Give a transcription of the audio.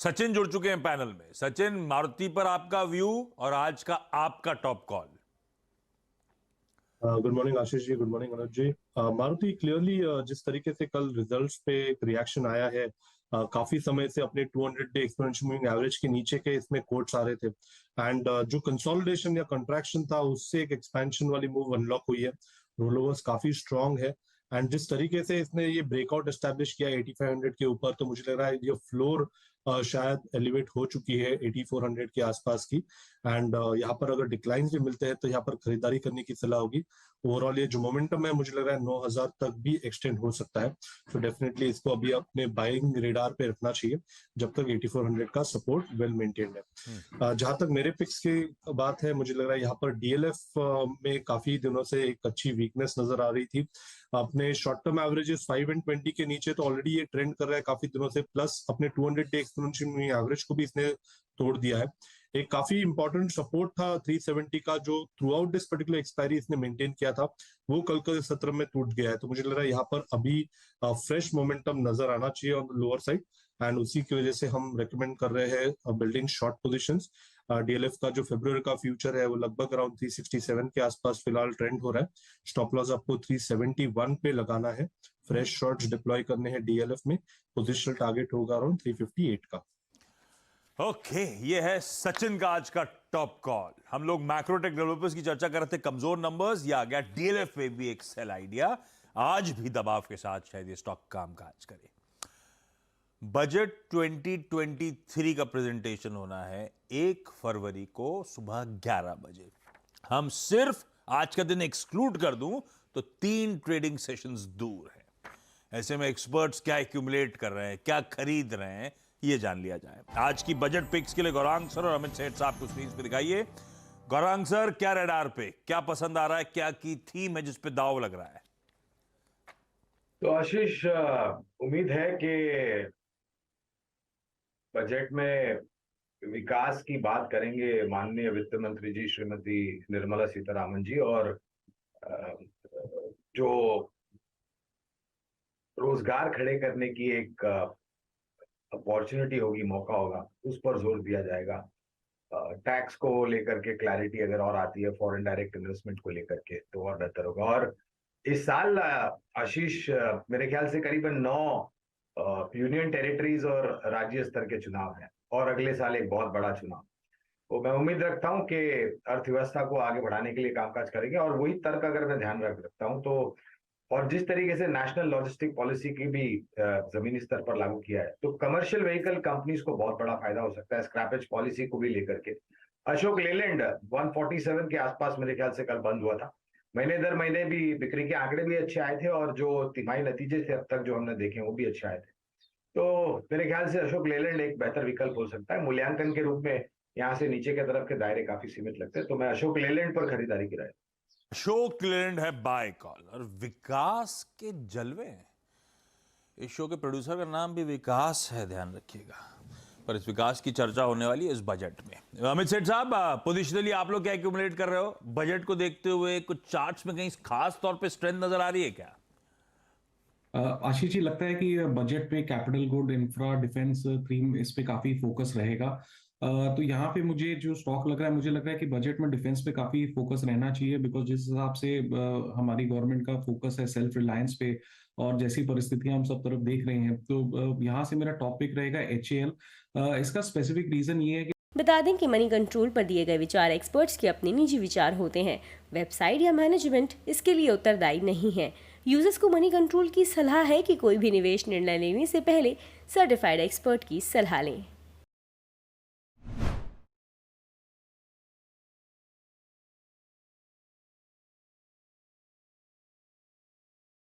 सचिन जुड़ चुके हैं पैनल में। सचिन, मारुति पर आपका व्यू और आज का आपका top call. Good morning Ashish ji, good morning अनुज जी। मारुति क्लियरली जिस तरीके से कल रिजल्ट्स पे एक रिएक्शन आया है, काफी समय से अपने 200 डे एक्सपोनेंशियल मूविंग एवरेज के नीचे के इसमें कोट्स आ रहे थे एंड जो कंसोलिडेशन या कंट्रैक्शन था उससे एक एक्सपेंशन वाली मूव अनलॉक हुई है। रोलोवर्स काफी स्ट्रांग है एंड जिस तरीके से इसने ये ब्रेकआउट एस्टेब्लिश किया 8500 के ऊपर, तो मुझे लग रहा है ये फ्लोर शायद एलिवेट हो चुकी है 8400 के आसपास की एंड यहाँ पर अगर डिक्लाइन भी मिलते हैं तो यहाँ पर खरीदारी करने की सलाह होगी। ओवरऑल ये जो मोमेंटम है मुझे लग रहा है 9000 तक भी एक्सटेंड हो सकता है, तो डेफिनेटली इसको अभी अपने बाइंग रेडार पे रखना चाहिए जब तक 8400 का सपोर्ट वेल मेंटेन्ड है। जहां तक मेरे पिक्स की बात है, मुझे लग रहा है यहाँ पर डीएलएफ में काफी दिनों से एक अच्छी वीकनेस नजर आ रही थी। अपने शॉर्ट टर्म एवरेजेस 5 एंड 20 के नीचे तो ऑलरेडी ये ट्रेंड कर रहा है काफी दिनों से, प्लस अपने 200 डे एक्सपोनेंशियल मूविंग एवरेज को भी इसने तोड़ दिया है। एक काफी इंपॉर्टेंट सपोर्ट था 370 का जो through out this particular expiry इसने मेंटेन किया था, वो कल के सत्र में टूट गया है। तो मुझे लग रहा है यहाँ पर अभी फ्रेश मोमेंटम नजर आना चाहिए on the lower side and उसी की वजह से हम रेकमेंड कर रहे हैं बिल्डिंग शॉर्ट पोजीशंस। डीएलएफ का जो फरवरी का फ्यूचर है वो लगभग अराउंड 367 के आसपास फिलहाल ट्रेंड हो रहा है। स्टॉप लॉस आपको 371 पे लगाना है, फ्रेश शॉर्ट्स डिप्लॉय करने हैं डीएलएफ में। पोजिशनल टारगेट होगा अराउंड 358 का। ओके, ये है सचिन का आज का टॉप कॉल। हम लोग मैक्रोटेक डेवलपर्स की चर्चा कर रहे थे, कमजोर नंबर्स, या आ गया डीएलएफ पे भी एक सेल आइडिया। आज भी दबाव के साथ शायद ये स्टॉक कामकाज करे। बजट 2023 का प्रेजेंटेशन होना है 1 फरवरी को सुबह 11 बजे। हम सिर्फ आज का दिन एक्सक्लूड कर दूं तो 3 ट्रेडिंग सेशंस दूर हैं। ऐसे में एक्सपर्ट्स क्या एक्यूमुलेट कर रहे हैं, क्या खरीद रहे हैं, ये जान लिया जाए। आज की बजट पिक्स के लिए गौरांग सर और अमित सेठ साहब को स्क्रीन पे दिखाइए। गौरांग सर, क्या रडार पे, क्या पसंद आ रहा है, क्या की थीम है जिस पे दाव लग रहा है? तो आशीष, उम्मीद है कि बजट में विकास की बात करेंगे माननीय वित्त मंत्री जी श्रीमती निर्मला सीतारामन जी, और जो रोजगार खड़े करने की एक अपॉर्चुनिटी होगी, मौका होगा, उस पर जोर दिया जाएगा। टैक्स को लेकर के क्लैरिटी अगर और आती है, फॉरेन डायरेक्ट इन्वेस्टमेंट को लेकर के, तो और बेहतर होगा। और इस साल आशीष, मेरे ख्याल से करीबन 9 यूनियन टेरिटरीज और राज्य स्तर के चुनाव हैं और अगले साल एक बहुत बड़ा चुनाव। तो मैं उम्मीद रखता हूं कि अर्थव्यवस्था को आगे बढ़ाने के लिए कामकाज करेंगे, और वही तर्क अगर मैं ध्यान रखता हूं तो, और जिस तरीके से नेशनल लॉजिस्टिक पॉलिसी की भी जमीनी स्तर पर लागू किया है, तो कमर्शियल व्हीकल कंपनीज को बहुत बड़ा फायदा हो सकता है स्क्रैपेज पॉलिसी को भी लेकर के। अशोक लेलैंड 147 के आसपास मेरे ख्याल से कल बंद हुआ था। महीने दर महीने भी बिक्री के आंकड़े भी अच्छे आए थे, और जो तिमाही नतीजे थे अब तक जो हमने देखे वो भी अच्छे आए थे। तो मेरे ख्याल से अशोक लेलैंड एक बेहतर विकल्प हो सकता है। मूल्यांकन के रूप में यहाँ से नीचे की तरफ के दायरे काफी सीमित लगते हैं, तो मैं अशोक लेलैंड पर खरीदारी की राय। अशोक लेलैंड है बाय कॉल। और विकास के जलवे हैं। इस शो के प्रोड्यूसर का नाम भी विकास है, ध्यान रखिएगा। पर इस विकास की चर्चा होने वाली है इस बजट में। अमित सेठ साहब, पोजिशनली आप लोग क्या एक्यूमुलेट कर रहे हो बजट को देखते हुए? कुछ चार्ट्स में कहीं खास तौर पे स्ट्रेंथ नजर आ रही है क्या? आशीष जी, लगता है कि बजट पे capital good, infra, defence theme, इस पे काफी फोकस रहेगा। तो यहाँ पे मुझे जो स्टॉक लग रहा है, मुझे लग रहा है कि बजट में डिफेंस पे काफी फोकस रहना चाहिए, बिकॉज जिस हिसाब से हमारी गवर्नमेंट का फोकस है सेल्फ रिलायंस पे, और जैसी परिस्थितियां हम सब तरफ देख रहे हैं, तो यहाँ से मेरा टॉपिक रहेगा HAL। इसका स्पेसिफिक रीजन ये है कि बता दें कि मनी कंट्रोल पर दिए गए विचार एक्सपर्ट्स के अपने निजी विचार होते हैं। वेबसाइट या मैनेजमेंट इसके लिए उत्तरदायी नहीं है। यूजर्स को मनी कंट्रोल की सलाह है कि कोई भी निवेश निर्णय लेने से पहले सर्टिफाइड एक्सपर्ट की सलाह लें।